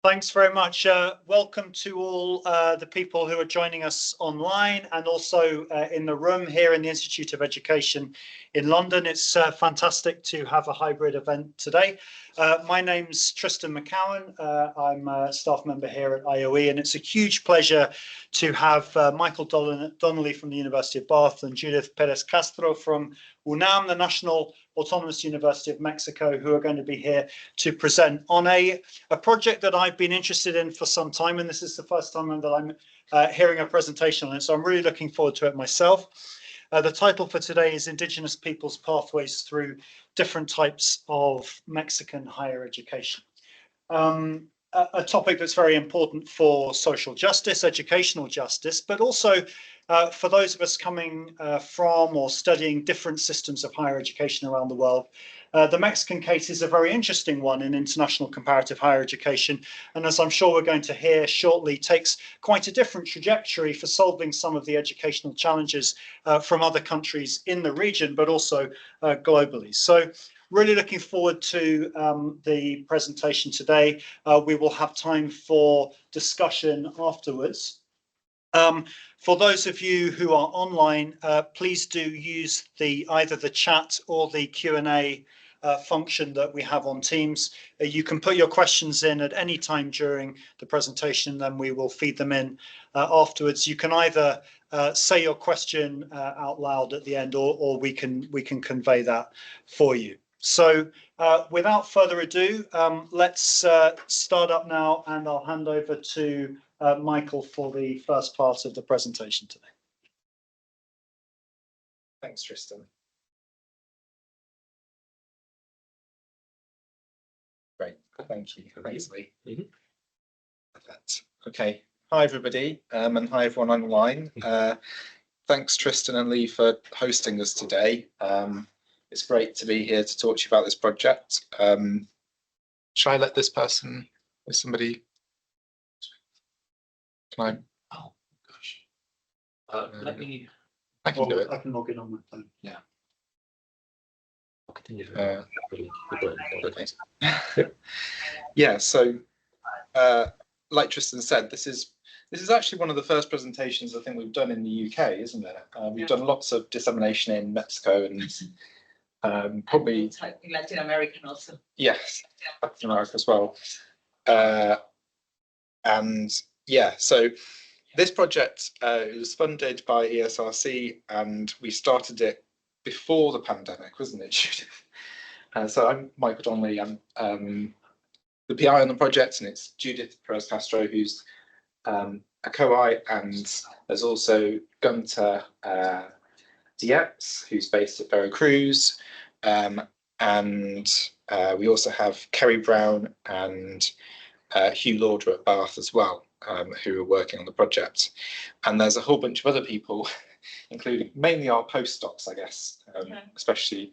Thanks very much. Welcome to all the people who are joining us online and also in the room here in the Institute of Education in London. It's fantastic to have a hybrid event today. My name's Tristan McCowan. I'm a staff member here at IOE, and it's a huge pleasure to have Michael Donnelly from the University of Bath and Judith Perez Castro from UNAM, the National Autonomous University of Mexico, who are going to be here to present on a project that I've been interested in for some time, and this is the first time that I'm hearing a presentation on it, so I'm really looking forward to it myself. The title for today is Indigenous Peoples' Pathways Through Different Types of Mexican Higher Education. A topic that's very important for social justice, educational justice, but also for those of us coming from or studying different systems of higher education around the world. The Mexican case is a very interesting one in international comparative higher education, and as I'm sure we're going to hear shortly, takes quite a different trajectory for solving some of the educational challenges from other countries in the region, but also globally. So really looking forward to the presentation today. We will have time for discussion afterwards. For those of you who are online, please do use either the chat or the Q&A function that we have on Teams. You can put your questions in at any time during the presentation, then we will feed them in afterwards. You can either say your question out loud at the end, or we can convey that for you. So without further ado, let's start up now, and I'll hand over to Michael for the first part of the presentation today. Thanks, Tristan. Great, thank you. Thanks, Lee. Okay, hi everybody, and hi everyone online. Thanks, Tristan and Lee, for hosting us today. It's great to be here to talk to you about this project. Shall I let this person, is somebody, can I? Oh gosh. Let me. I can do it. I can log in on my phone. Yeah. Okay. Yeah. So, like Tristan said, this is actually one of the first presentations I think we've done in the UK, isn't it? We've done lots of dissemination in Mexico and probably Latin American also. Yes, Latin America as well. And yeah, so this project it was funded by ESRC, and we started it before the pandemic, wasn't it, Judith? So I'm Michael Donnelly. I'm the PI on the project, and it's Judith Perez Castro who's a co-I, and there's also Gunter Dietz, who's based at Veracruz, and we also have Kerry Brown and Hugh Lauder at Bath as well, who are working on the project. And there's a whole bunch of other people, including mainly our postdocs, I guess, especially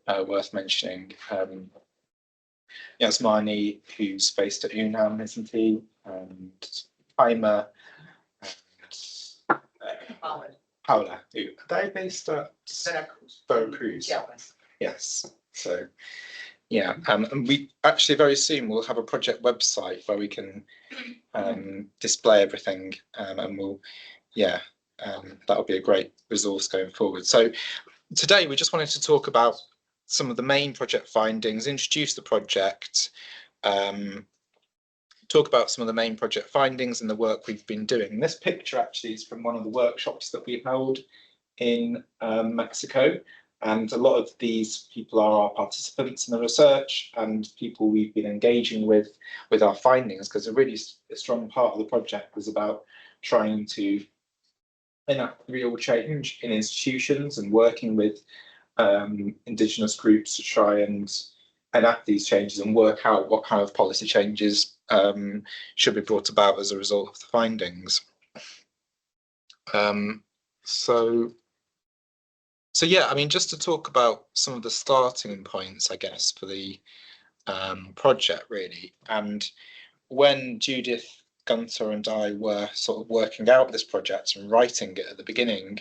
worth mentioning. Yasmani, who's based at UNAM, isn't he? And Paima and Paula, who are they based at Veracruz? Yes. So yeah, and we actually very soon we'll have a project website where we can display everything, and we'll that'll be a great resource going forward. So today we just wanted to talk about some of the main project findings, introduce the project, talk about some of the main project findings and the work we've been doing. This picture actually is from one of the workshops that we held in Mexico, and a lot of these people are our participants in the research and people we've been engaging with our findings, because a really strong part of the project was about trying to enact real change in institutions and working with Indigenous groups to try and enact these changes and work out what kind of policy changes should be brought about as a result of the findings. So yeah, I mean, just to talk about some of the starting points, I guess, for the project really. And when Judith, Gunter and I were sort of working out this project and writing it at the beginning,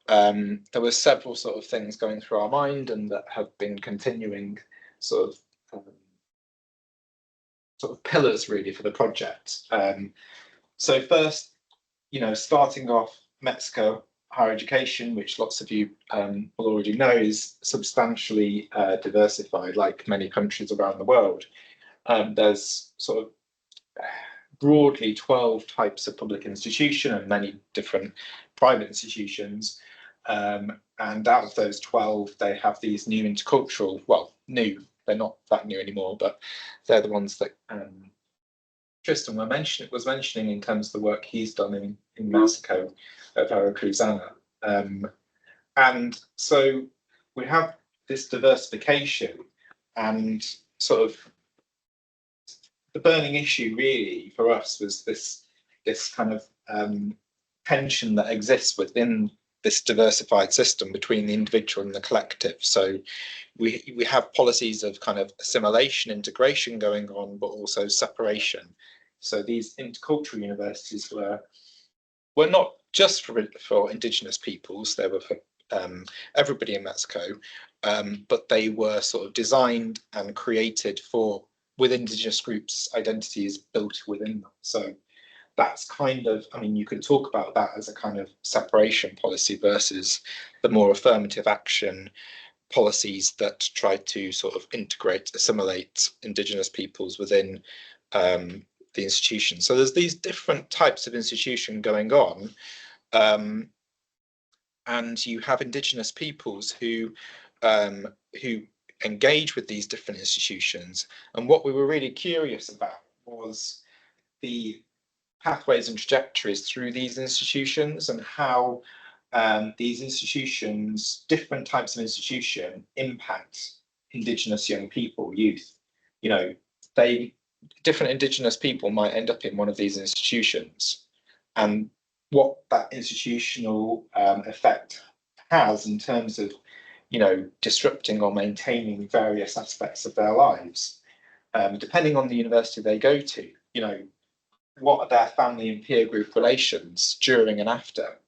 there were several sort of things going through our mind and that have been continuing sort of sort of pillars really for the project. So first, starting off, Mexico higher education, which lots of you will already know, is substantially diversified, like many countries around the world. There's sort of broadly 12 types of public institution and many different private institutions. And out of those 12, they have these new intercultural, well, new, they're not that new anymore, but they're the ones that Tristan was mentioning in terms of the work he's done in Mexico at Veracruzana. And so we have this diversification, and sort of the burning issue really for us was this kind of tension that exists within this diversified system between the individual and the collective. So we have policies of kind of assimilation, integration going on, but also separation. So these intercultural universities were not just for Indigenous peoples, they were for everybody in Mexico, but they were sort of designed and created with Indigenous groups' identities built within them. So that's kind of, I mean, you could talk about that as a kind of separation policy versus the more affirmative action policies that try to sort of integrate, assimilate Indigenous peoples within the institution. So there's these different types of institution going on, and you have Indigenous peoples who engage with these different institutions. And what we were really curious about was the pathways and trajectories through these institutions, and how these institutions, different types of institution, impact Indigenous young people, youth. Different Indigenous people might end up in one of these institutions, and what that institutional effect has in terms of, disrupting or maintaining various aspects of their lives, depending on the university they go to. What are their family and peer group relations during and after?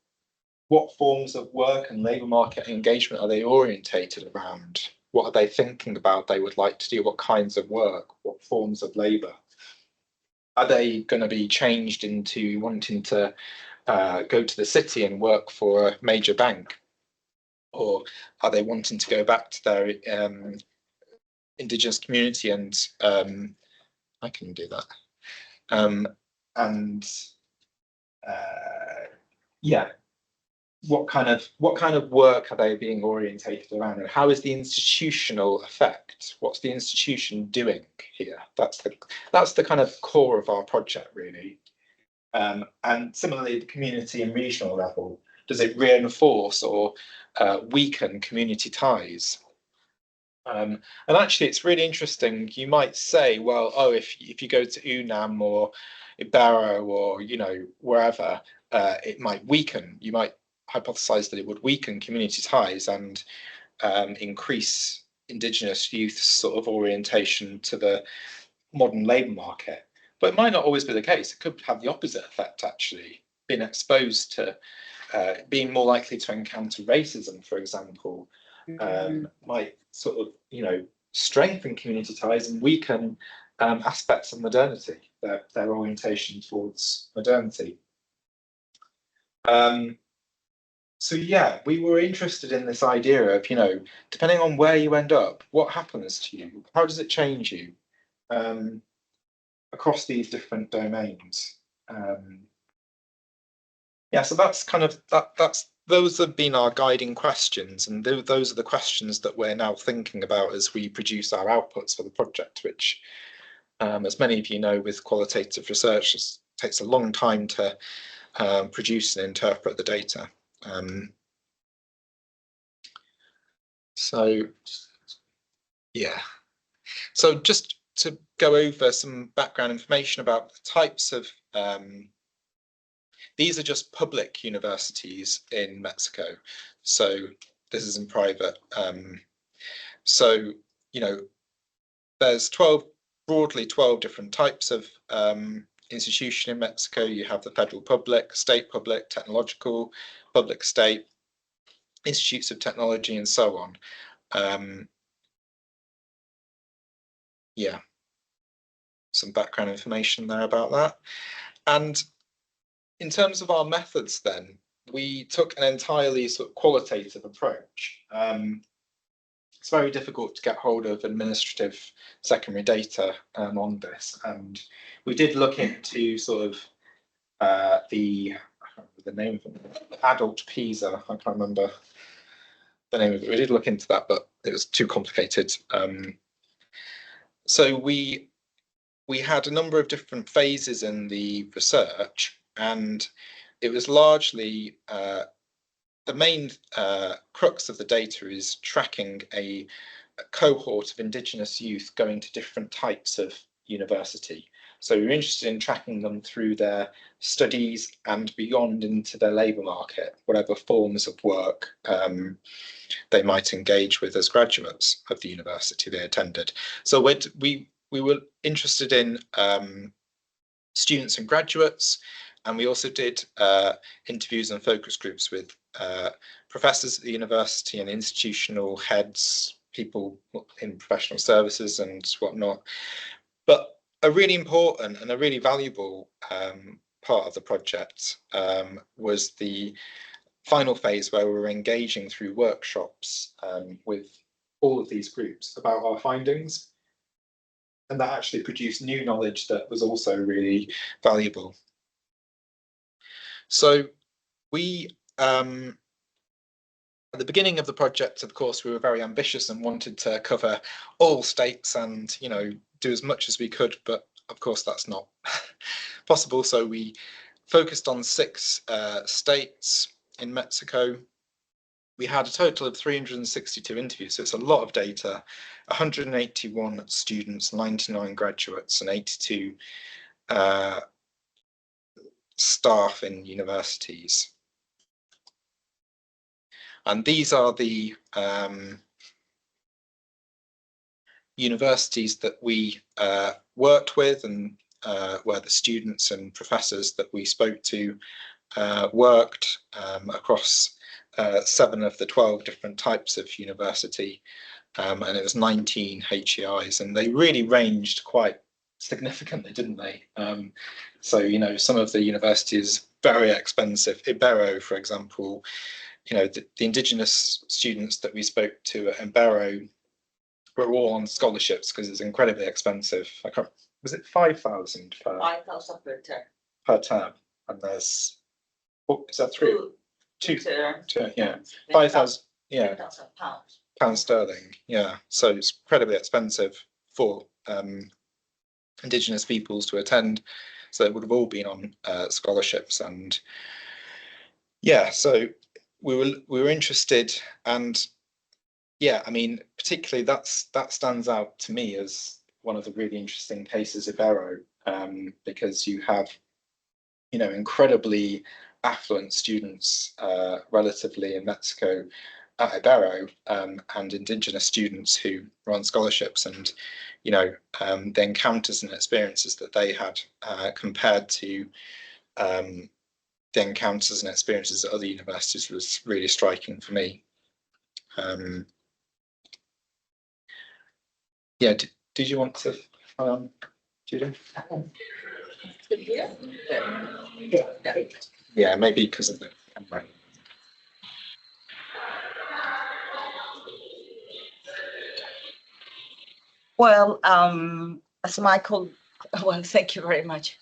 What forms of work and labour market engagement are they orientated around? What are they thinking about they would like to do? What kinds of work? What forms of labour? Are they going to be changed into wanting to go to the city and work for a major bank? Or are they wanting to go back to their Indigenous community and I can do that. Yeah, what kind of work are they being orientated around, and how is the institutional effect? What's the institution doing here? That's the kind of core of our project, really. And similarly, the community and regional level, does it reinforce or weaken community ties? And actually, it's really interesting. You might say, well, oh, if you go to UNAM or Ibarra or wherever, it might weaken. You might hypothesize that it would weaken community ties and increase Indigenous youth's sort of orientation to the modern labour market. But it might not always be the case. It could have the opposite effect, actually. Being exposed to, being more likely to encounter racism, for example, might sort of, strengthen community ties and weaken aspects of modernity, their orientation towards modernity. So yeah, we were interested in this idea of, depending on where you end up, what happens to you? How does it change you across these different domains? Yeah, so that's kind of those have been our guiding questions, and those are the questions that we're now thinking about as we produce our outputs for the project, which, as many of you know, with qualitative research, takes a long time to produce and interpret the data. So yeah, so just to go over some background information about the types of these are just public universities in Mexico, so this isn't private. So there's broadly 12 different types of institution in Mexico. You have the federal public, state public, technological, public state, institutes of technology, and so on. Yeah. some background information there about that. And in terms of our methods then, we took an entirely sort of qualitative approach. It's very difficult to get hold of administrative secondary data on this, and we did look into sort of I can't remember the name of it, adult PISA, I can't remember the name of it. We did look into that, but it was too complicated. So we had a number of different phases in the research, and it was largely the main crux of the data is tracking a cohort of Indigenous youth going to different types of university. So we're interested in tracking them through their studies and beyond into their labour market, whatever forms of work they might engage with as graduates of the university they attended. So we were interested in students and graduates, and we also did interviews and focus groups with professors at the university and institutional heads, people in professional services and whatnot. But a really important and a really valuable part of the project was the final phase, where we were engaging through workshops with all of these groups about our findings. And that actually produced new knowledge that was also really valuable. So we, at the beginning of the project, of course, we were very ambitious and wanted to cover all states and, you know, do as much as we could, but of course that's not possible. So we focused on 6 states in Mexico. We had a total of 362 interviews, so it's a lot of data, 181 students, 99 graduates, and 82 staff in universities. And these are the universities that we worked with, and where the students and professors that we spoke to worked across 7 of the 12 different types of university, and it was 19 HEIs, and they really ranged quite significantly, didn't they? So, you know, some of the universities very expensive. Ibero, for example, you know, the Indigenous students that we spoke to at Ibero were all on scholarships because it's incredibly expensive. I can't, was it 5,000 per 5,000 per term. per term? And there's, what is that, 3? Two, yeah, 5,000, yeah, pounds sterling, yeah. So it's incredibly expensive for Indigenous peoples to attend. So it would have all been on scholarships, and yeah. So we were interested, and yeah, I mean, particularly that stands out to me as one of the really interesting cases of Ibero, because you have, you know, incredibly affluent students relatively in Mexico at Ibero, and Indigenous students who were on scholarships, and you know, the encounters and experiences that they had compared to the encounters and experiences at other universities was really striking for me. Yeah, did you want to Judy? Yeah, maybe because of the camera. Well, as Michael, well, thank you very much,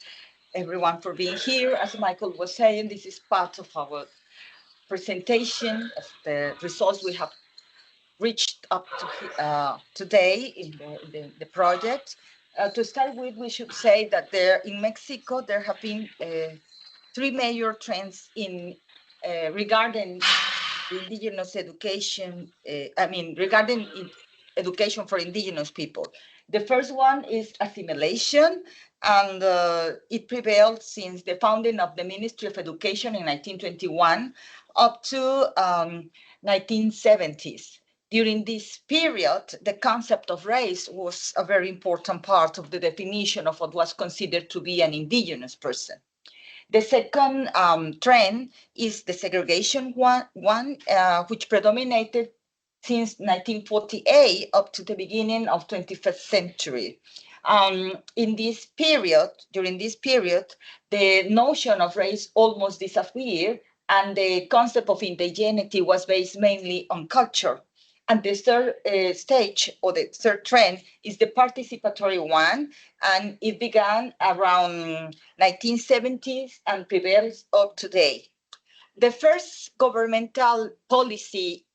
everyone, for being here. As Michael was saying, this is part of our presentation of the results we have reached up to today in the project. To start with, we should say that in Mexico, there have been 3 major trends in regarding Indigenous education, regarding education for Indigenous people. The first one is assimilation, and it prevailed since the founding of the Ministry of Education in 1921 up to 1970s. During this period, the concept of race was a very important part of the definition of what was considered to be an Indigenous person. The second trend is the segregation one, which predominated since 1948 up to the beginning of 21st century. In this period, during this period, the notion of race almost disappeared, and the concept of indigeneity was based mainly on culture. And the third stage, or the third trend, is the participatory one, and it began around 1970s and prevails up today. The first governmental policy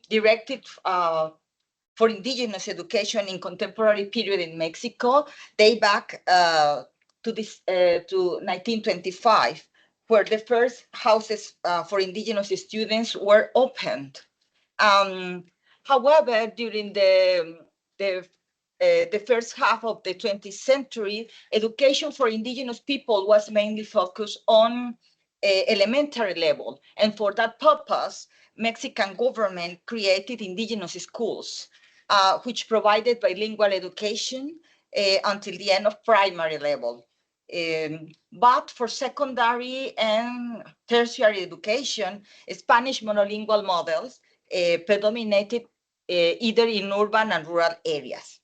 directed for indigenous education in contemporary period in Mexico, they back to 1925, where the first houses for indigenous students were opened. However, during the first half of the 20th century, education for indigenous people was mainly focused on elementary level, and for that purpose, Mexican government created indigenous schools, which provided bilingual education until the end of primary level. But for secondary and tertiary education, Spanish monolingual models predominated either in urban and rural areas.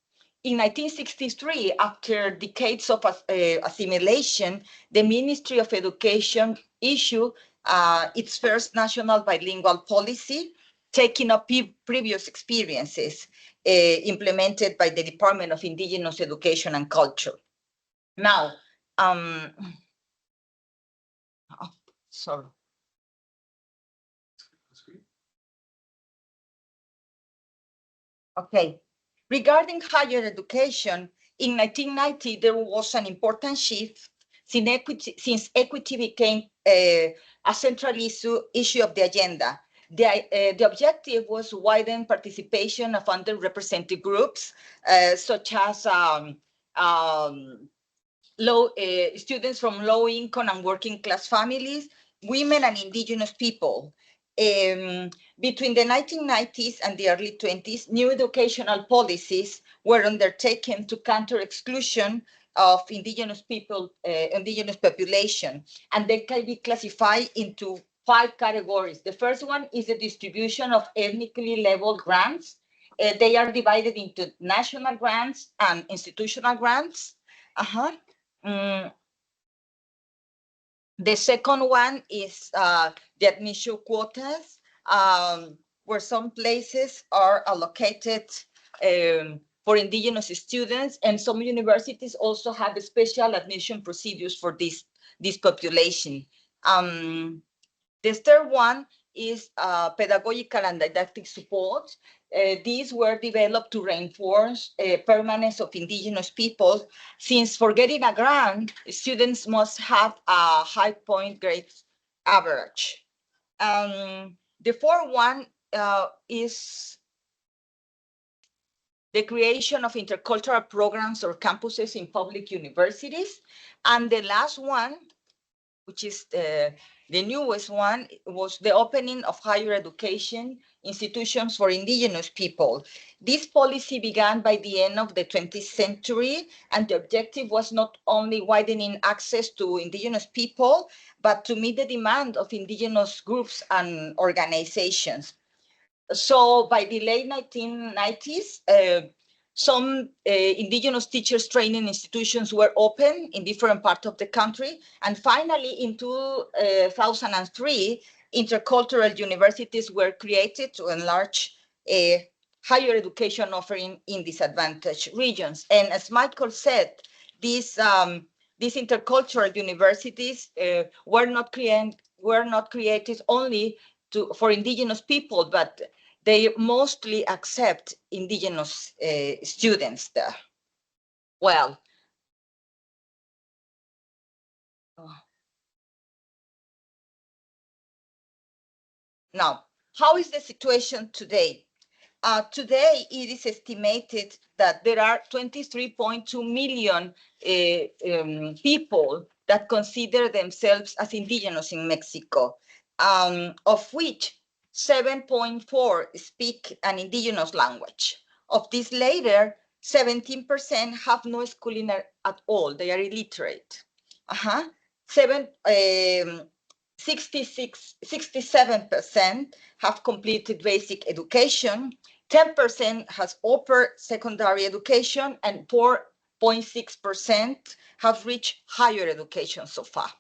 In 1963, after decades of assimilation, the Ministry of Education issued its first national bilingual policy, taking up previous experiences implemented by the Department of Indigenous Education and Culture. Now, sorry. Okay. Regarding higher education, in 1990, there was an important shift since equity became a central issue of the agenda. The objective was widen participation of underrepresented groups, such as students from low income and working class families, women and indigenous people. Between the 1990s and the early 20s, new educational policies were undertaken to counter exclusion of indigenous people, indigenous population, and they can be classified into 5 categories. The first one is the distribution of ethnically labeled grants. They are divided into national grants and institutional grants. The second one is the admission quotas, where some places are allocated for indigenous students, and some universities also have special admission procedures for this population. The third one is pedagogical and didactic support. These were developed to reinforce permanence of indigenous people, since for getting a grant, students must have a high point grade average. The fourth one is the creation of intercultural programs or campuses in public universities. And the last one, which is the newest one, was the opening of higher education institutions for indigenous people. This policy began by the end of the 20th century, and the objective was not only widening access to indigenous people, but to meet the demand of indigenous groups and organizations. So by the late 1990s, some indigenous teachers training institutions were open in different parts of the country. And finally, in 2003, intercultural universities were created to enlarge higher education offering in disadvantaged regions. And as Michael said, these intercultural universities were not created only for indigenous people, but they mostly accept indigenous students there. Well, now, how is the situation today? Today, it is estimated that there are 23.2 million people that consider themselves as indigenous in Mexico, of which 7.4 speak an indigenous language. Of this later, 17% have no schooling at all. They are illiterate. 67% have completed basic education, 10% has upper secondary education, and 4.6% have reached higher education so far.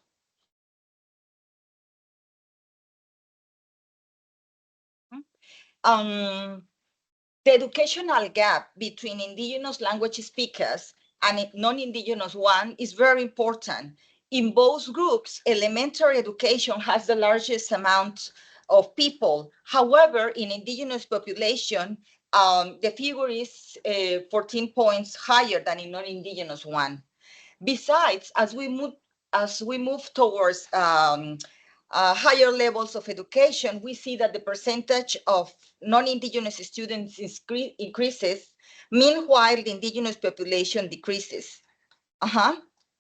The educational gap between indigenous language speakers and non-indigenous one is very important. In both groups, elementary education has the largest amount of people. However, in indigenous population, the figure is 14 points higher than in non-indigenous one. Besides, as we move towards higher levels of education, we see that the percentage of non-indigenous students increases, meanwhile the indigenous population decreases.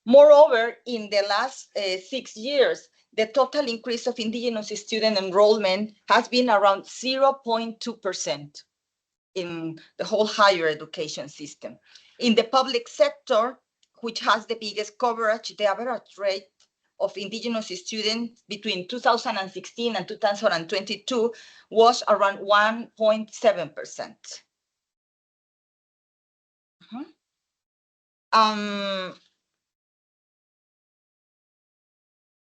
Moreover, in the last 6 years, the total increase of indigenous student enrollment has been around 0.2% in the whole higher education system. In the public sector, which has the biggest coverage, the average rate of indigenous students between 2016 and 2022 was around 1.7%.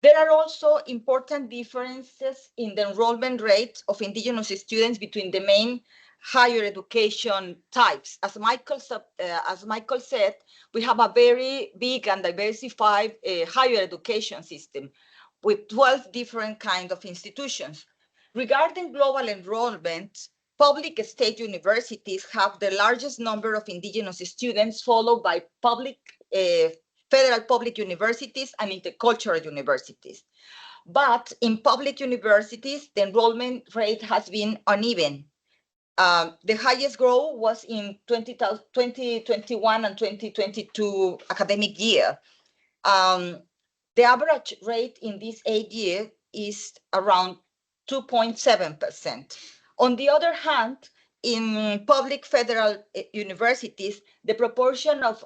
There are also important differences in the enrollment rate of indigenous students between the main higher education types. As Michael said, we have a very big and diversified higher education system with 12 different kinds of institutions. Regarding global enrollment, public state universities have the largest number of indigenous students, followed by federal public universities and intercultural universities. But in public universities, the enrollment rate has been uneven. The highest growth was in 2021 and 2022 academic year. The average rate in this 8 years is around 2.7%. On the other hand, in public federal universities, the proportion of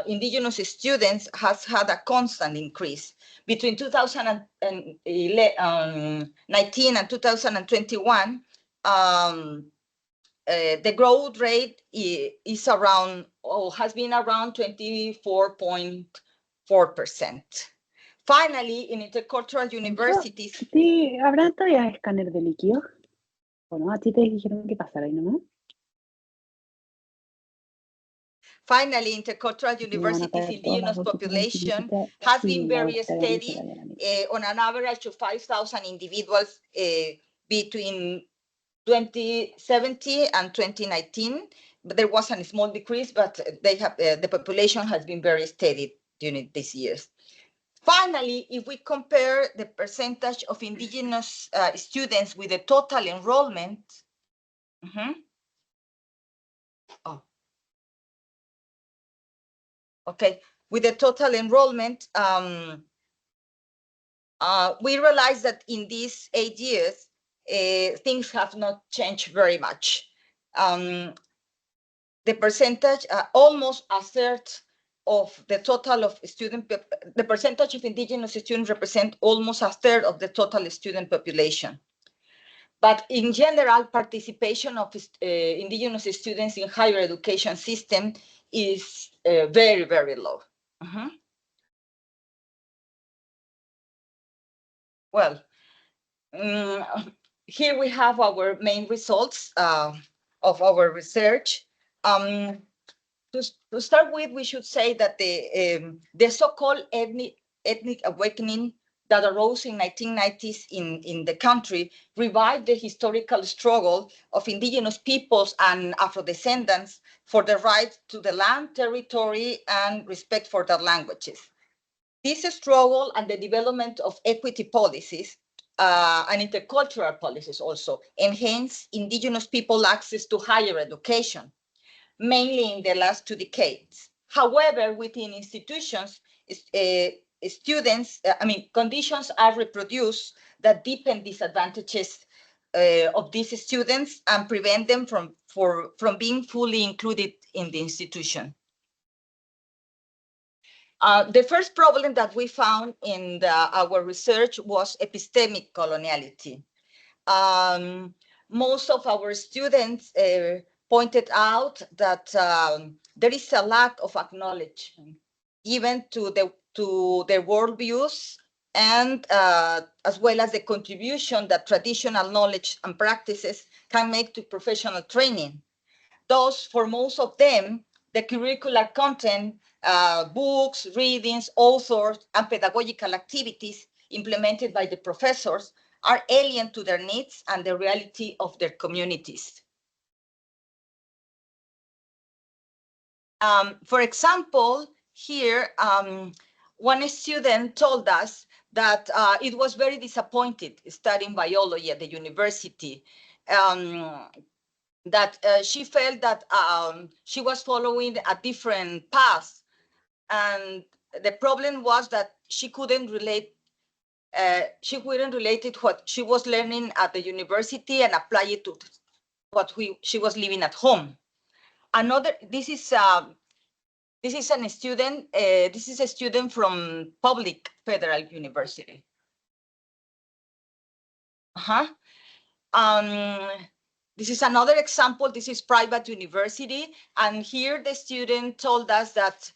indigenous students has had a constant increase. Between 2019 and 2021, the growth rate is around, has been around 24.4%. Finally, in intercultural universities. ¿Sí, ¿habrá todavía escáner de líquido? ¿O no? ¿A ti te dijeron que pasara ahí nomás? Finally, intercultural universities' indigenous population has been very steady on an average of 5,000 individuals between 2017 and 2019. But there was a small decrease, but they have the population has been very steady during these years. Finally, if we compare the percentage of indigenous students with the total enrollment, with the total enrollment, we realize that in these 8 years, things have not changed very much. The percentage, almost a third of the total of the percentage of indigenous students represent almost a third of the total student population. But in general, participation of indigenous students in higher education system is very, very low. Well, here we have our main results of our research. To start with, we should say that the so-called ethnic awakening that arose in 1990s in the country revived the historical struggle of indigenous peoples and Afro-descendants for the right to the land, territory, and respect for their languages. This struggle and the development of equity policies and intercultural policies also enhance indigenous people access to higher education, mainly in the last 2 decades. However, within institutions, conditions are reproduced that deepen disadvantages of these students and prevent them from being fully included in the institution. The first problem that we found in our research was epistemic coloniality. Most of our students pointed out that there is a lack of acknowledgement given to their worldviews, and as well as the contribution that traditional knowledge and practices can make to professional training. Thus, for most of them, the curricular content, books, readings, authors, and pedagogical activities implemented by the professors are alien to their needs and the reality of their communities. For example, here, one student told us that it was very disappointed studying biology at the university, that she felt that she was following a different path. And the problem was that she couldn't relate it what she was learning at the university and apply it to what she was living at home. This is a student from public federal university. This is another example. This is private university, and here the student told us that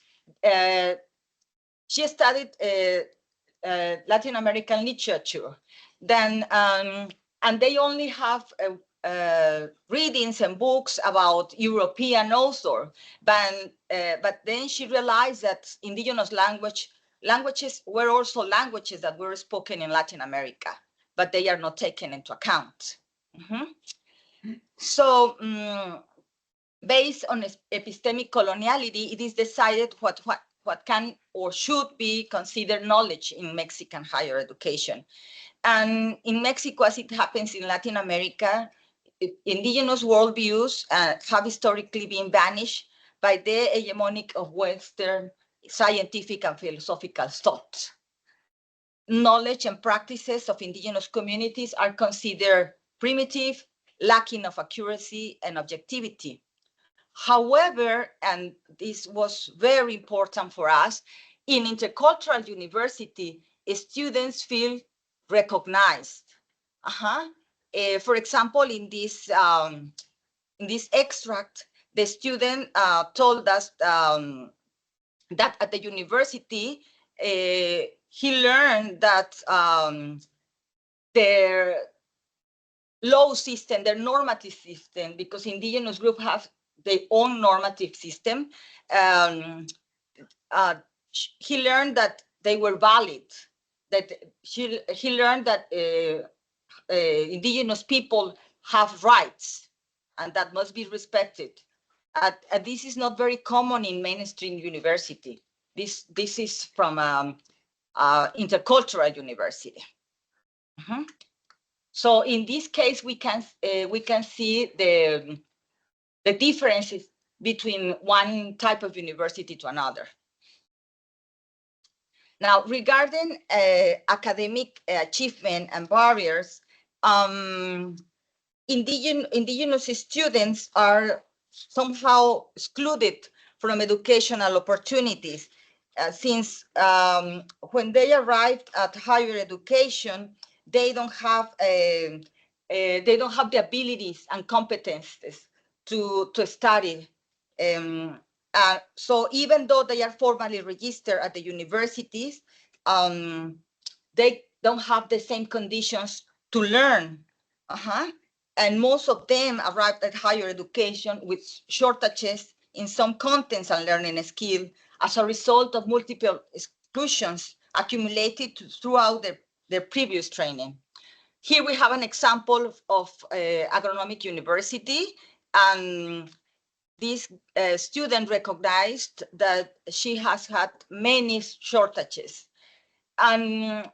she studied Latin American literature. Then and they only have readings and books about European authors, but then she realized that indigenous languages were also languages that were spoken in Latin America, but they are not taken into account. So based on epistemic coloniality, it is decided what can or should be considered knowledge in Mexican higher education. And in Mexico, as it happens in Latin America, indigenous worldviews have historically been banished by the hegemonic of Western scientific and philosophical thought. Knowledge and practices of indigenous communities are considered primitive, lacking of accuracy and objectivity. However, and this was very important for us, in intercultural university, students feel recognized. For example, in this extract, the student told us that at the university, he learned that their law system, their normative system, because indigenous groups have their own normative system, he learned that they were valid, that he learned that indigenous people have rights and that must be respected. This is not very common in mainstream university. This is from intercultural university. So in this case, we can see the differences between one type of university to another. Now, regarding academic achievement and barriers, indigenous students are somehow excluded from educational opportunities, since when they arrived at higher education, they don't have the abilities and competences to study. So even though they are formally registered at the universities, they don't have the same conditions to learn. And most of them arrived at higher education with shortages in some contents and learning skills as a result of multiple exclusions accumulated throughout their previous training. Here we have an example of agronomic university, and this student recognized that she has had many shortages. And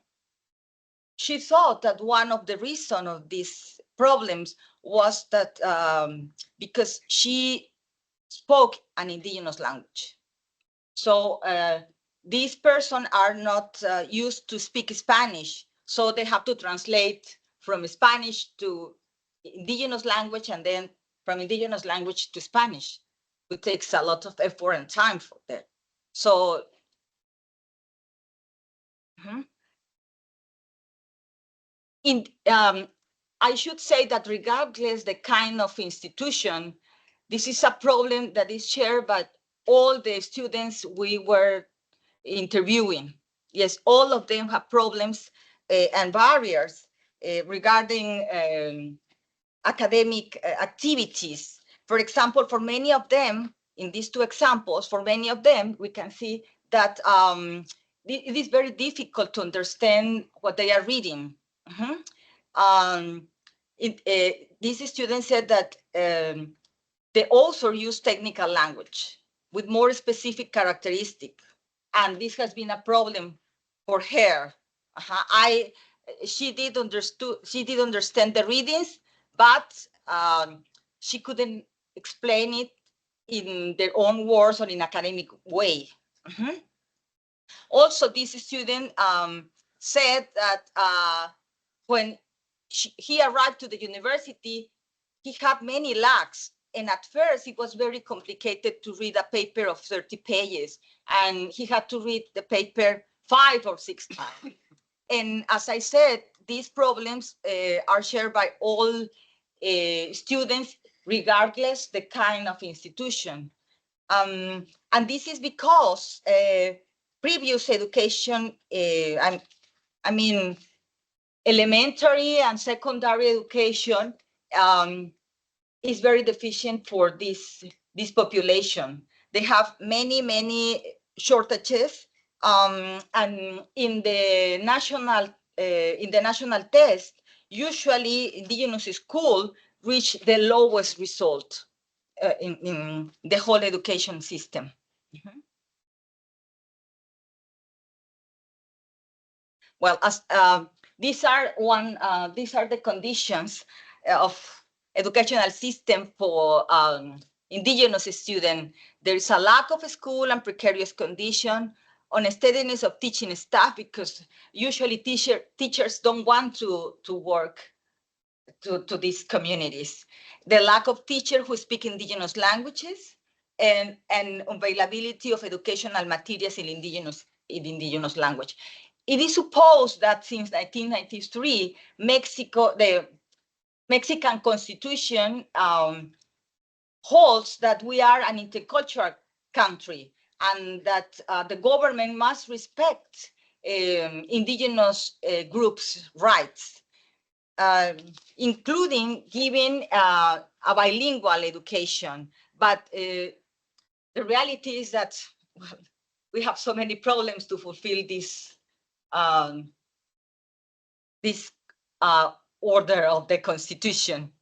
she thought that one of the reasons of these problems was that because she spoke an indigenous language. So these persons are not used to speak Spanish, so they have to translate from Spanish to indigenous language and then from indigenous language to Spanish, which takes a lot of effort and time for them. So I should say that regardless the kind of institution, This is a problem that is shared by all the students we were interviewing. Yes, all of them have problems and barriers regarding academic activities. For example, for many of them, in these two examples, for many of them, we can see that it is very difficult to understand what they are reading. This student said that the author used technical language with more specific characteristics, and this has been a problem for her. She did understand the readings, but she couldn't explain it in their own words or in academic way. Also, this student said that when he arrived to the university, he had many lacks. And at first, it was very complicated to read a paper of 30 pages. And he had to read the paper 5 or 6 times. And as I said, these problems are shared by all students, regardless the kind of institution. And this is because previous education, I mean, elementary and secondary education is very deficient for this population. They have many shortages, and in the national test, usually Indigenous school reach the lowest result in the whole education system. Well, as these are the conditions of educational system for Indigenous students. There is a lack of school and precarious condition, unsteadiness of teaching staff, because usually teachers don't want to work to these communities. The lack of teachers who speak Indigenous languages, and availability of educational materials in Indigenous language. It is supposed that since 1993, the Mexican Constitution holds that we are an intercultural country, and that the government must respect Indigenous groups' rights, including giving a bilingual education. But the reality is that we have so many problems to fulfill this order of the Constitution.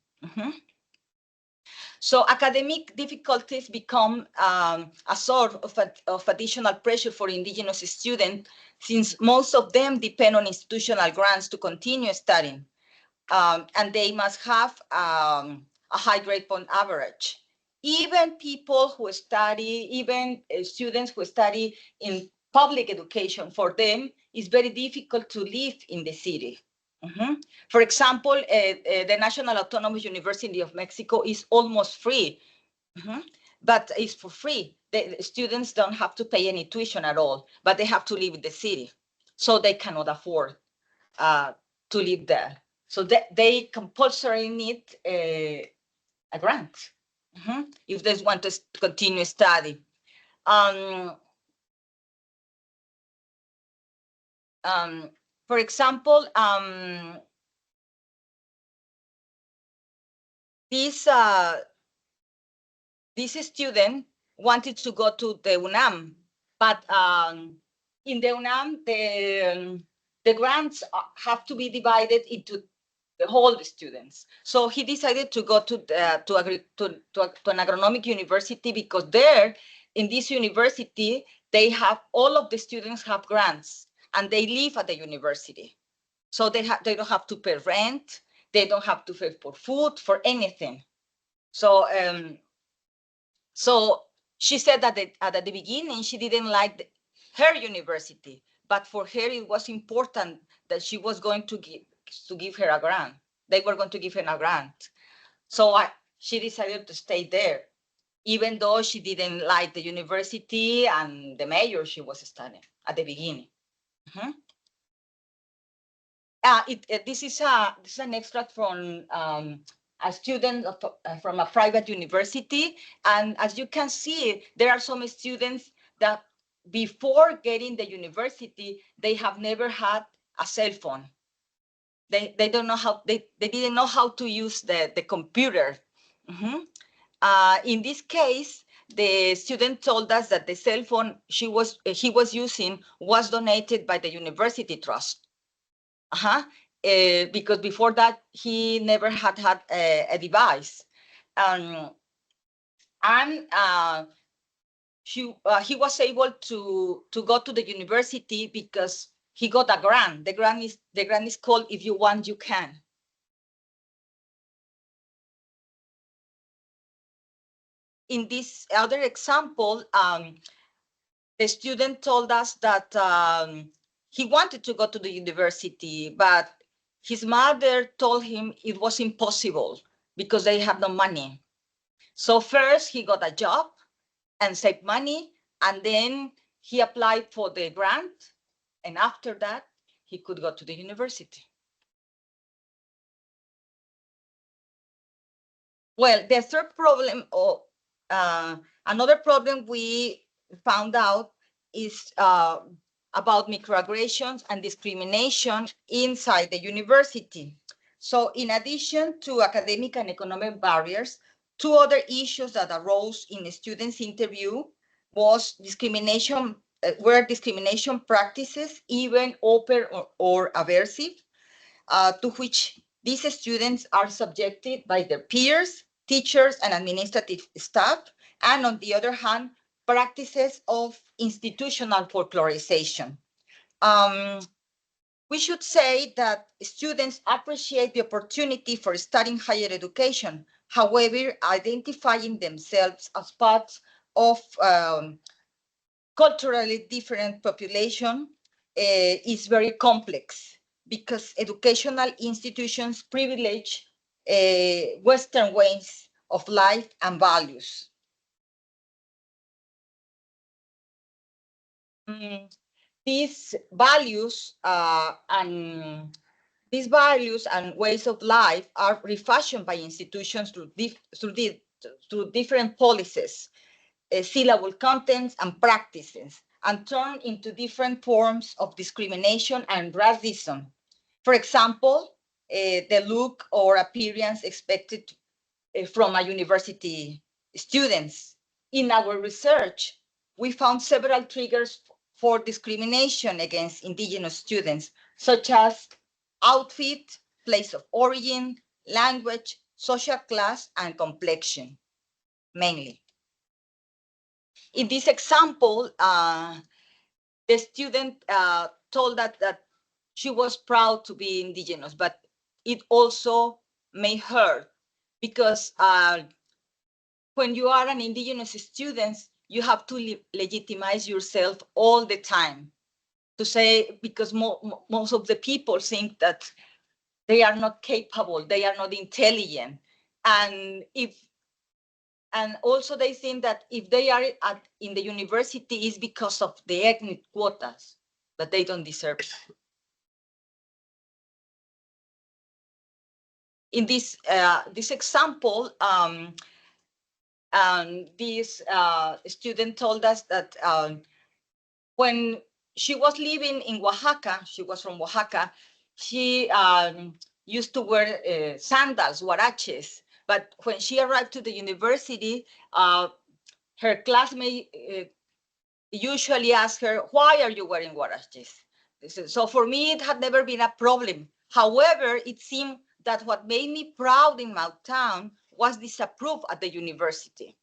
So academic difficulties become a sort of additional pressure for Indigenous students, since most of them depend on institutional grants to continue studying, and they must have a high grade point average. Even people who study, even students who study in public education, for them, it's very difficult to live in the city. For example, the National Autonomous University of Mexico is almost free, but it's for free. The students don't have to pay any tuition at all, but they have to live in the city, so they cannot afford to live there. So they compulsorily need a grant if they want to continue study. For example, this student wanted to go to the UNAM, but in the UNAM, the grants have to be divided into the whole students. So he decided to go to an agronomic university, because there, in this university, they have, all of the students have grants, and they live at the university. So they don't have to pay rent, they don't have to pay for food, for anything. So so she said that at the beginning, she didn't like her university, but for her, it was important that she was going to give her a grant. They were going to give her a grant. So she decided to stay there, even though she didn't like the university and the major she was studying at the beginning. This is an extract from a student from a private university. And as you can see, there are some students that before getting the university, they have never had a cell phone. They don't know how, they didn't know how to use the computer. In this case, the student told us that the cell phone he was using was donated by the university trust. Because before that, he never had a device. He was able to go to the university because he got a grant. The grant is called "If You Want, You Can." In this other example, the student told us that he wanted to go to the university, but his mother told him it was impossible because they have no money. So first he got a job and saved money, and then he applied for the grant, and after that he could go to the university. Well, the third problem, or another problem we found out, is about microaggressions and discrimination inside the university. So in addition to academic and economic barriers, two other issues that arose in a student's interview was discrimination, were discrimination practices, even open or aversive, to which these students are subjected by their peers, teachers, and administrative staff, and on the other hand, practices of institutional folklorization. We should say that students appreciate the opportunity for studying higher education. However, identifying themselves as part of culturally different population is very complex, because educational institutions privilege Western ways of life and values. These values and ways of life are refashioned by institutions through different policies, syllable contents and practices, and turn into different forms of discrimination and racism. For example, the look or appearance expected from a university students. In our research, we found several triggers for discrimination against Indigenous students, such as outfit, place of origin, language, social class, and complexion, mainly. In this example, the student told us that she was proud to be Indigenous, but it also made her, because when you are an Indigenous student, you have to legitimize yourself all the time, to say, because most of the people think that they are not capable, they are not intelligent, and also they think that if they are in the university is because of the ethnic quotas, but they don't deserve it. In this example, this student told us that when she was living in Oaxaca, she was from Oaxaca, she used to wear sandals, huaraches. But when she arrived to the university, her classmate usually asked her, "Why are you wearing huaraches?" So for me, it had never been a problem. However, it seemed that what made me proud in my town was disapproved at the university.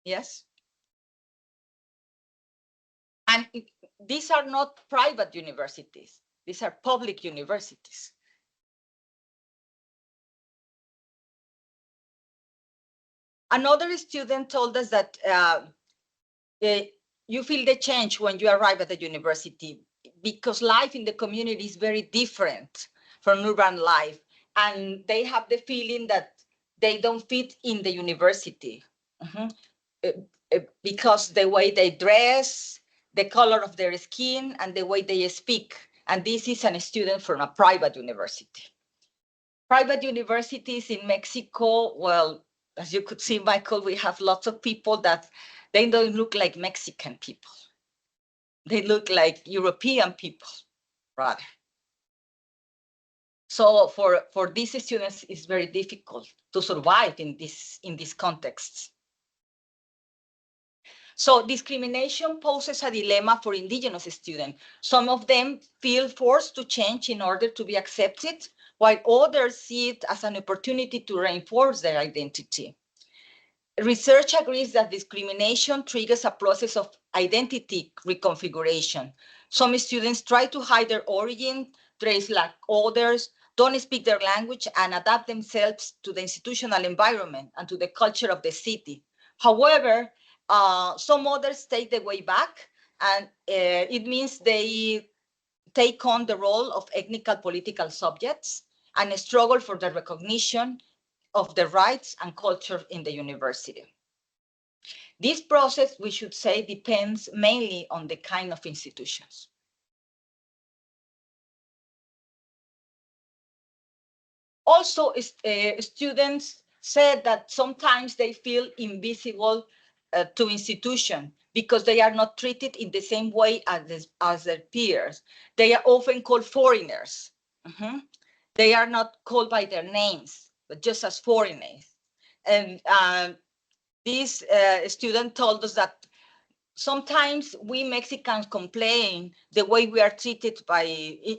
Yes. And these are not private universities. These are public universities. Another student told us that you feel the change when you arrive at the university, because life in the community is very different from urban life. And they have the feeling that they don't fit in the university because the way they dress, the color of their skin, and the way they speak. And this is a student from a private university. Private universities in Mexico, well, as you could see, Michael, we have lots of people that they don't look like Mexican people. They look like European people, rather. So for these students, it's very difficult to survive in this context. So discrimination poses a dilemma for Indigenous students. Some of them feel forced to change in order to be accepted, while others see it as an opportunity to reinforce their identity. Research agrees that discrimination triggers a process of identity reconfiguration. Some students try to hide their origin, dress like others, don't speak their language, and adapt themselves to the institutional environment and to the culture of the city. However, some others take the way back, and it means they take on the role of ethnical political subjects and struggle for the recognition of the rights and culture in the university. This process, we should say, depends mainly on the kind of institutions. Also, students said that sometimes they feel invisible to institutions because they are not treated in the same way as their peers. They are often called foreigners. They are not called by their names, but just as foreigners. And this student told us that sometimes we Mexicans complain the way we are treated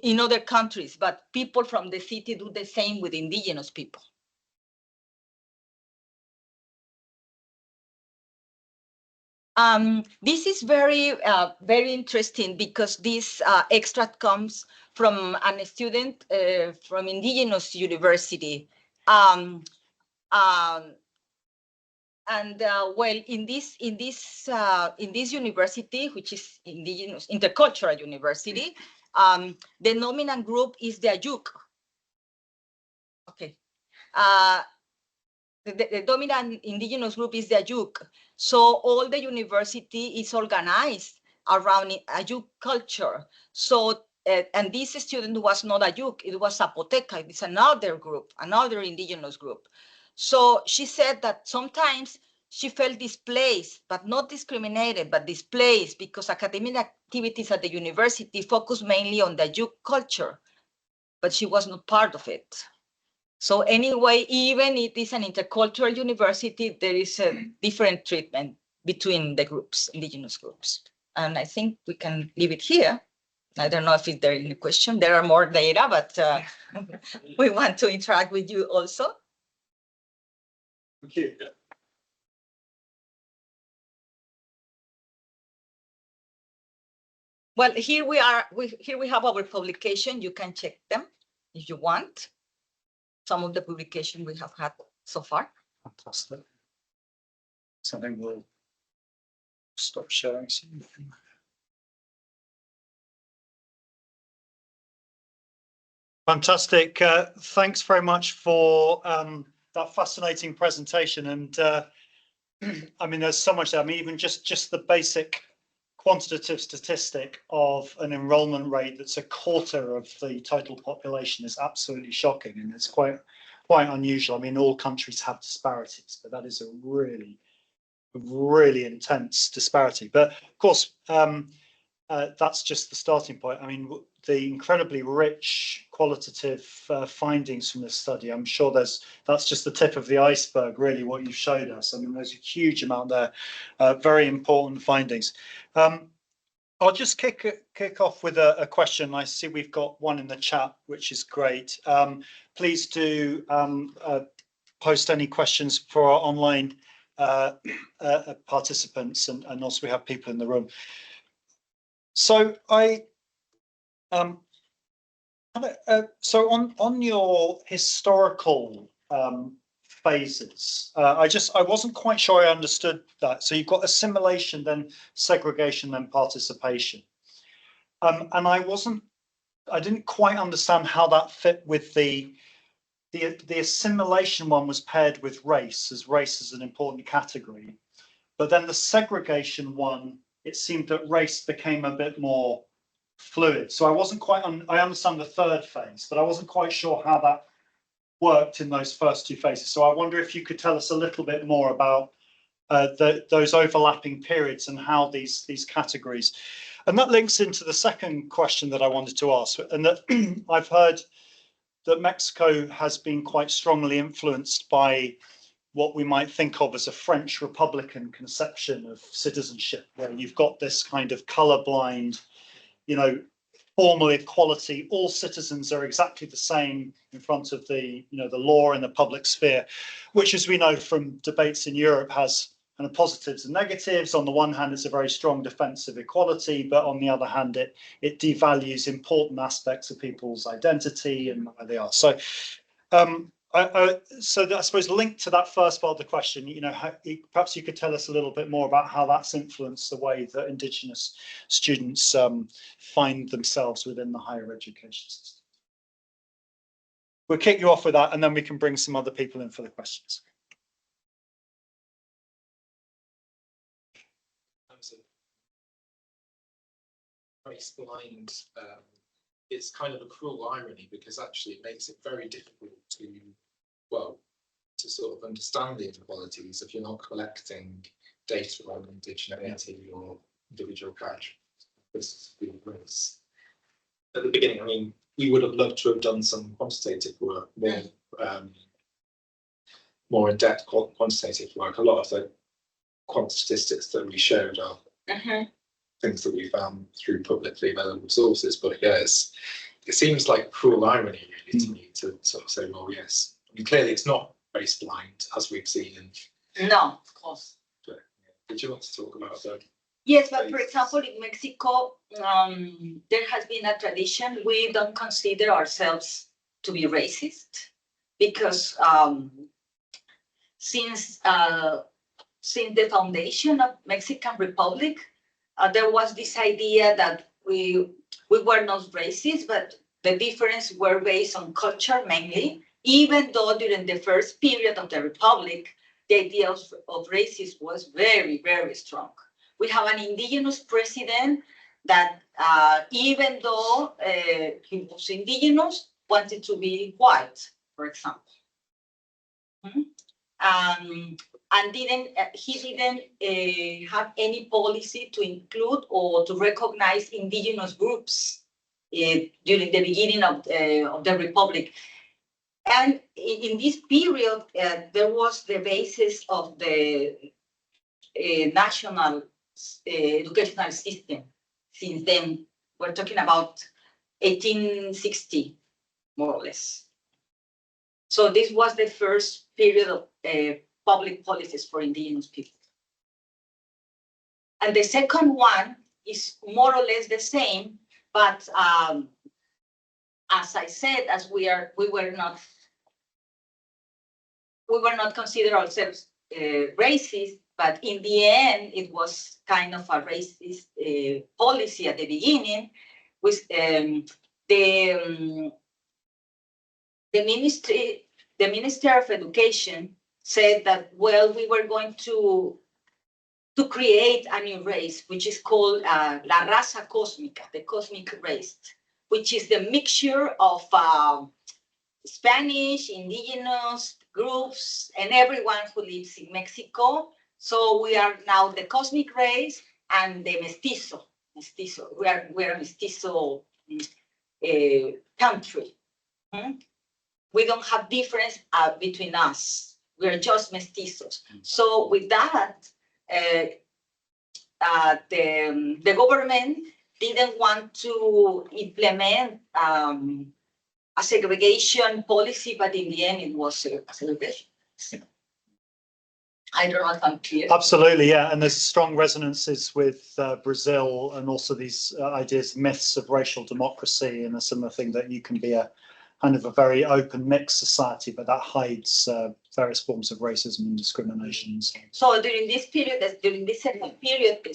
in other countries, but people from the city do the same with Indigenous people. This is very interesting because this extract comes from a student from Indigenous University. Well, in this university, which is Indigenous Intercultural University, the dominant group is the Ayuk. Okay. The dominant Indigenous group is the Ayuk. So all the university is organized around Ayuk culture. So, and this student was not Ayuk, it was Zapoteca. It's another group, another Indigenous group. So she said that sometimes she felt displaced, but not discriminated, but displaced because academic activities at the university focused mainly on the Ayuk culture, but she was not part of it. So anyway, even it is an intercultural university, there is a different treatment between the groups, Indigenous groups. And I think we can leave it here. I don't know if there is any question. There are more data, but we want to interact with you also. Thank you. Well, here we are. Here we have our publication. You can check them if you want. Some of the publication we have had so far. Fantastic. So then we'll stop sharing something. Fantastic. Thanks very much for that fascinating presentation. And I mean, there's so much there. I mean, even just the basic quantitative statistic of an enrollment rate that's a quarter of the total population is absolutely shocking, and it's quite unusual. I mean, all countries have disparities, but that is a really intense disparity. But of course, that's just the starting point. I mean, the incredibly rich qualitative findings from this study, I'm sure that's just the tip of the iceberg, really, what you've showed us. I mean, there's a huge amount there, very important findings. I'll just kick off with a question. I see we've got one in the chat, which is great. Please do post any questions for our online participants, and also we have people in the room. So so on your historical phases, I wasn't quite sure I understood that. So you've got assimilation, then segregation, then participation, and I didn't quite understand how that fit with the assimilation one was paired with race, as race is an important category, but then the segregation one, it seemed that race became a bit more fluid. So I wasn't quite I understand the third phase, but I wasn't quite sure how that worked in those first two phases. So I wonder if you could tell us a little bit more about those overlapping periods and how these categories. And that links into the second question that I wanted to ask, and that I've heard that Mexico has been quite strongly influenced by what we might think of as a French Republican conception of citizenship, where you've got this kind of colorblind, you know, formal equality. All citizens are exactly the same in front of the, you know, the law in the public sphere, which, as we know from debates in Europe, has kind of positives and negatives. On the one hand, it's a very strong defense of equality, but on the other hand, it devalues important aspects of people's identity and where they are. So, I suppose linked to that first part of the question, you know, perhaps you could tell us a little bit more about how that's influenced the way that Indigenous students find themselves within the higher education system. We'll kick you off with that, and then we can bring some other people in for the questions. Race blind, it's kind of a cruel irony, because actually it makes it very difficult to, well, to sort of understand the inequalities if you're not collecting data on indigeneity or individual characteristics of race. At the beginning, I mean, we would have loved to have done some quantitative work, more in-depth quantitative work. A lot of the quant statistics that we showed are things that we found through publicly available sources, but yeah, it seems like cruel irony really to me to sort of say, well, yes, I mean, clearly it's not race blind as we've seen. No, of course. But, yeah. Did you want to talk about that? Yes, but for example, in Mexico, there has been a tradition. We don't consider ourselves to be racist because since the foundation of Mexican Republic, there was this idea that we were not racist, but the difference were based on culture mainly, even though during the first period of the Republic, the idea of racism was very, very strong. We have an indigenous president that even though he was indigenous, wanted to be white, for example. And he didn't have any policy to include or to recognize indigenous groups during the beginning of the Republic. And in this period, there was the basis of the national educational system. Since then, we're talking about 1860, more or less. So this was the first period of public policies for indigenous people. And the second one is more or less the same, but as I said, as we were not consider ourselves racist, but in the end, it was kind of a racist policy at the beginning, with the Ministry of Education said that, well, we were going to create a new race, which is called La Raza Cósmica, the cosmic race, which is the mixture of Spanish, indigenous groups, and everyone who lives in Mexico. So we are now the cosmic race and the mestizo. We are a mestizo country. We don't have difference between us. We are just mestizos. So with that, the government didn't want to implement a segregation policy, but in the end, it was a segregation. I don't know if I'm clear. Absolutely, yeah. And there's strong resonances with Brazil and also these ideas, myths of racial democracy, and a similar thing that you can be a kind of a very open mixed society, but that hides various forms of racism and discrimination. So during this period, during this second period,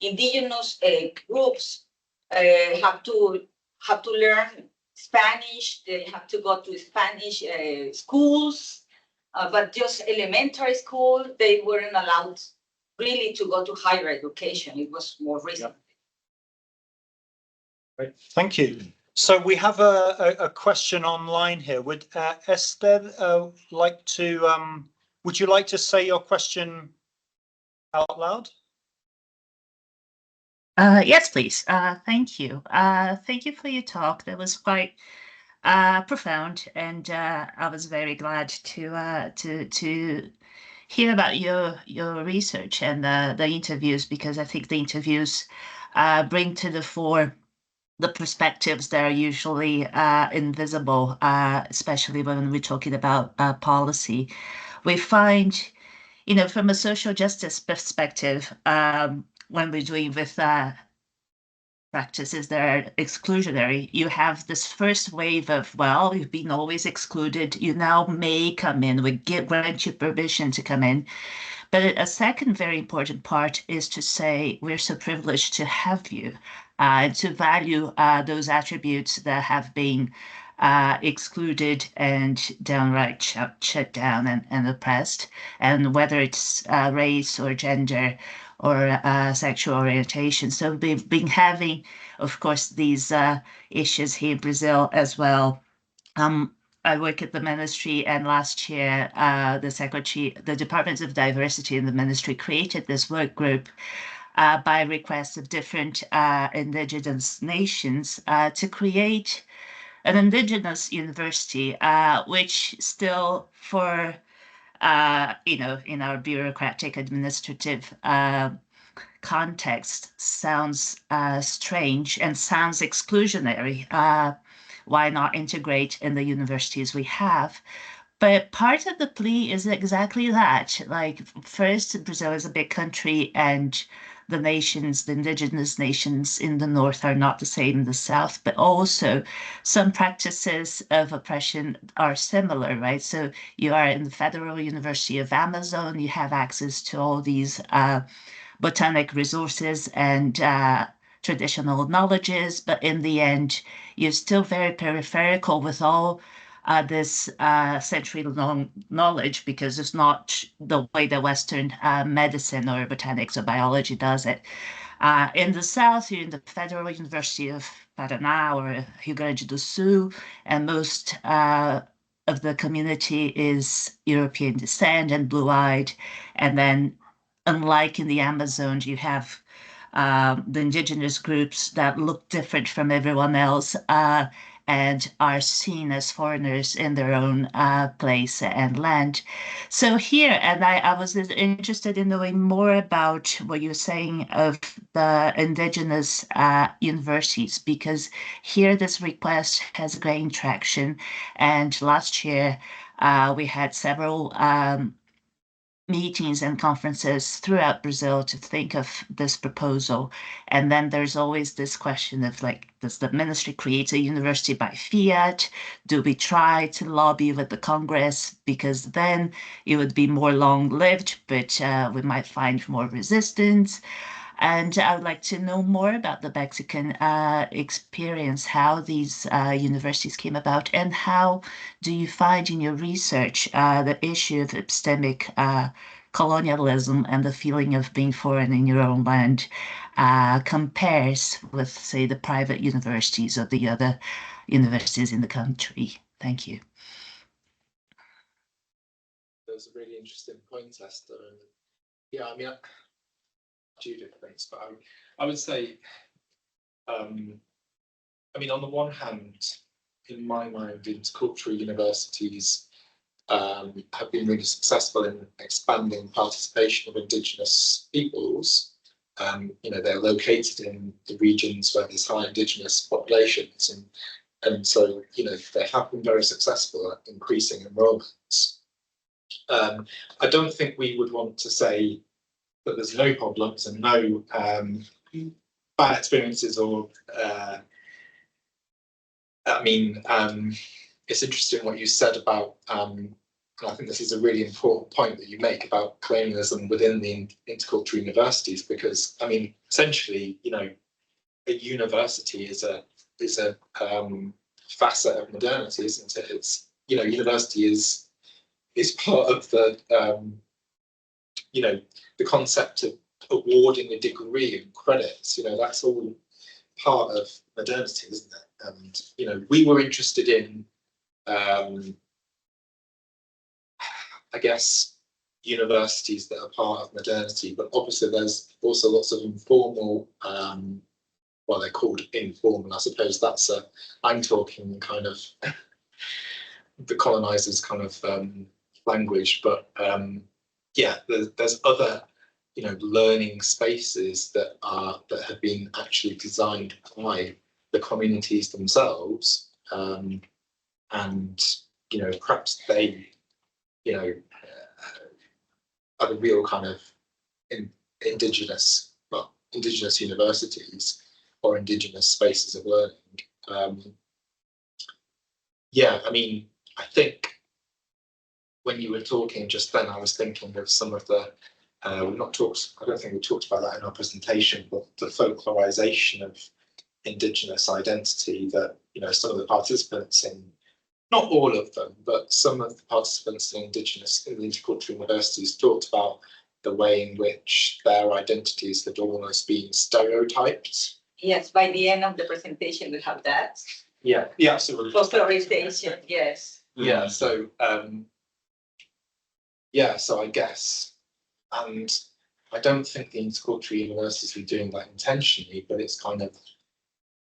indigenous groups have to learn Spanish. They have to go to Spanish schools, but just elementary school, they weren't allowed really to go to higher education. It was more recent. Great, thank you. So we have a question online here. Would Esther like to, would you like to say your question out loud? Yes, please. Thank you. Thank you for your talk. That was quite profound, and I was very glad to hear about your research and the interviews, because I think the interviews bring to the fore the perspectives that are usually invisible, especially when we're talking about policy. We find, from a social justice perspective, when we're doing with practices that are exclusionary, you have this first wave of, well, you've been always excluded, you now may come in, we grant you permission to come in. But a second very important part is to say, we're so privileged to have you, and to value those attributes that have been excluded and downright shut down and oppressed, and whether it's race or gender or sexual orientation. So we've been having, of course, these issues here in Brazil as well. I work at the ministry, and last year, the Department of Diversity in the ministry created this work group by request of different indigenous nations to create an indigenous university, which still for, in our bureaucratic administrative context sounds strange and sounds exclusionary. Why not integrate in the universities we have? But part of the plea is exactly that. Like, first, Brazil is a big country, and the indigenous nations in the north are not the same in the south, but also some practices of oppression are similar, right? So you are in the Federal University of Amazon, you have access to all these botanic resources and traditional knowledges, but in the end, you're still very peripheral with all this century-long knowledge, because it's not the way the Western medicine or botanics or biology does it. In the South, you're in the Federal University of Paraná or Rio Grande do Sul, and most of the community is European descent and blue-eyed. And then, unlike in the Amazon, you have the indigenous groups that look different from everyone else and are seen as foreigners in their own place and land. So here, and I was interested in knowing more about what you're saying of the indigenous universities, because here this request has gained traction. And last year, we had several meetings and conferences throughout Brazil to think of this proposal. And then there's always this question of, like, does the ministry create a university by fiat? Do we try to lobby with the Congress? Because then it would be more long-lived, but we might find more resistance. And I would like to know more about the Mexican experience, how these universities came about, and how do you find in your research the issue of epistemic colonialism and the feeling of being foreign in your own land compares with, say, the private universities or the other universities in the country? Thank you. Those are really interesting points, Esther. And yeah, I mean, Judith thinks, but I would say, I mean, on the one hand, in my mind, intercultural universities have been really successful in expanding participation of Indigenous peoples. They're located in the regions where there's high Indigenous populations, and so they have been very successful at increasing enrolments. I don't think we would want to say that there's no problems and no bad experiences, or it's interesting what you said about, I think this is a really important point that you make about colonialism within the intercultural universities, because, I mean, essentially, a university is a facet of modernity, isn't it? It's, university is part of the, the concept of awarding a degree and credits. That's all part of modernity, isn't it? And we were interested in, I guess, universities that are part of modernity, but obviously there's also lots of informal, well, they're called informal. I suppose I'm talking kind of the colonizers kind of language, but yeah, there's other learning spaces that have been actually designed by the communities themselves, and perhaps they are the real kind of indigenous universities or indigenous spaces of learning. Yeah, I mean, I think when you were talking just then, I was thinking of some of the we've not talked. I don't think we talked about that in our presentation, but the folklorization of Indigenous identity that some of the participants in, not all of them, but some of the participants in the intercultural universities talked about the way in which their identities had almost been stereotyped. Yes, by the end of the presentation, we have that. Yeah, absolutely. Folklorization, yes. Yeah, so so I guess, and I don't think the intercultural universities were doing that intentionally, but it's kind of,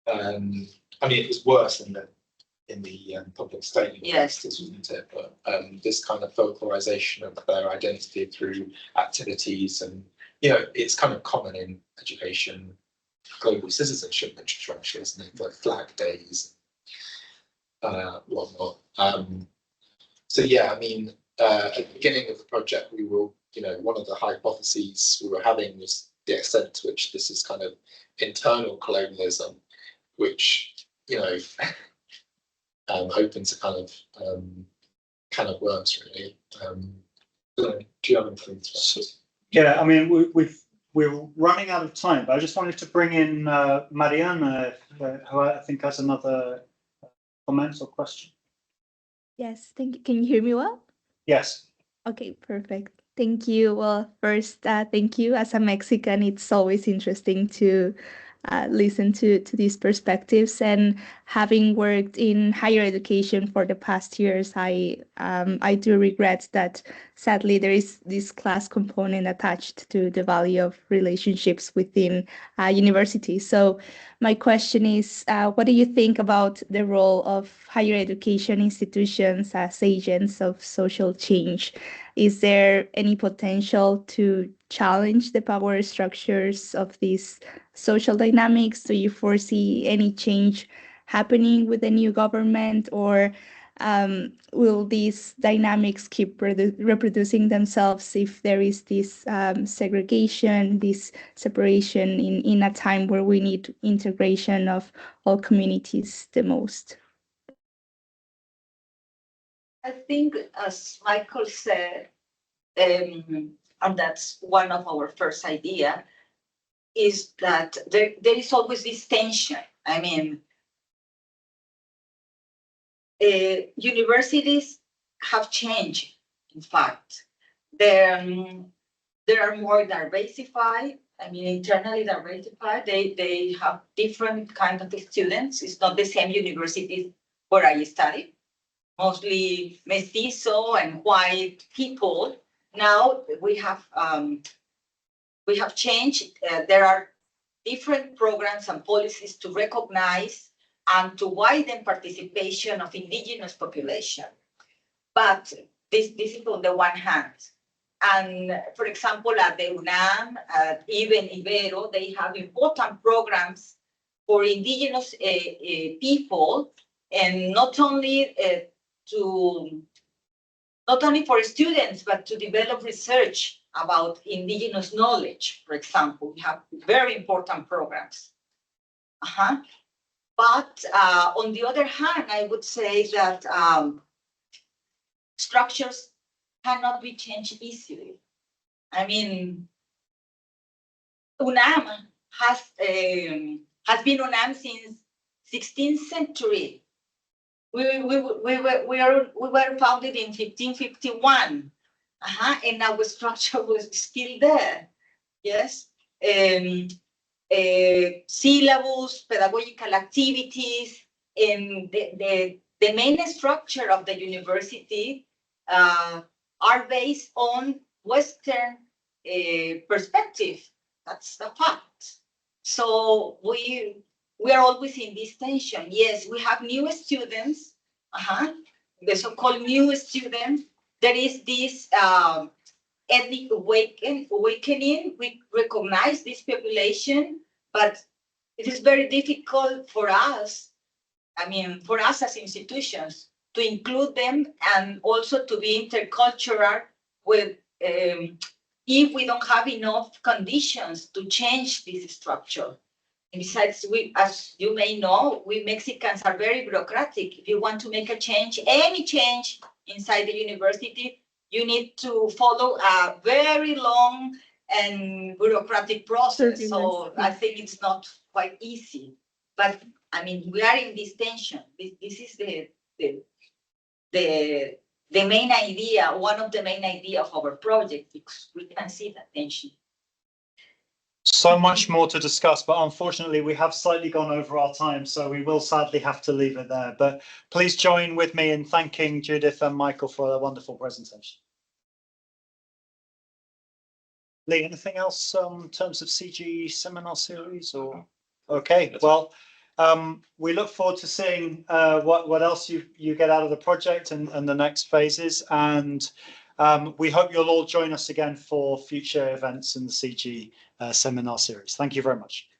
I mean, it was worse in the public state universities, wasn't it? But this kind of folklorization of their identity through activities, and it's kind of common in education, global citizenship literature, actually, isn't it? Like flag days, whatnot. So yeah, I mean, at the beginning of the project, we were, one of the hypotheses we were having was the extent to which this is kind of internal colonialism, which opens a kind of can of worms, really. Do you have anything to add? Yeah, I mean, we're running out of time, but I just wanted to bring in Mariana, who I think has another comment or question. Yes, thank you. Can you hear me well? Yes. Okay, perfect. Thank you. Well, first, thank you. As a Mexican, it's always interesting to listen to these perspectives. And having worked in higher education for the past years, I do regret that sadly there is this class component attached to the value of relationships within universities. So my question is, what do you think about the role of higher education institutions as agents of social change? Is there any potential to challenge the power structures of these social dynamics? Do you foresee any change happening with the new government, or will these dynamics keep reproducing themselves if there is this segregation, this separation in a time where we need integration of all communities the most? I think, as Michael said, and that's one of our first idea, is that there is always this tension. I mean, universities have changed. In fact, they are more diversified. I mean, internally diversified. They have different kinds of students. It's not the same universities where I studied. Mostly mestizo and white people. Now we have changed. There are different programs and policies to recognize and to widen participation of indigenous population. But this is on the one hand. And for example, at the UNAM, even Ibero, they have important programs for indigenous people, and not only for students, but to develop research about indigenous knowledge. For example, we have very important programs. But on the other hand, I would say that structures cannot be changed easily. I mean, UNAM has been UNAM since 16th century. We were founded in 1551, and our structure was still there. Yes, syllabus, pedagogical activities, the main structure of the university are based on Western perspective. That's the fact. So we are always in this tension. Yes, we have new students, the so-called new students. There is this ethnic awakening. We recognize this population, but it is very difficult for us, I mean, for us as institutions, to include them and also to be intercultural with, if we don't have enough conditions to change this structure. And besides, we, as you may know, we Mexicans are very bureaucratic. If you want to make a change, any change inside the university, you need to follow a very long and bureaucratic process. So I think it's not quite easy. But I mean, we are in this tension. This is the main idea, one of the main idea of our project, because we can see that tension. So much more to discuss, but unfortunately we have slightly gone over our time, so we will sadly have to leave it there. But please join with me in thanking Judith and Michael for a wonderful presentation. Lee, anything else in terms of CG seminar series or? Okay, well, we look forward to seeing what else you get out of the project and the next phases, and we hope you'll all join us again for future events in the CG seminar series. Thank you very much.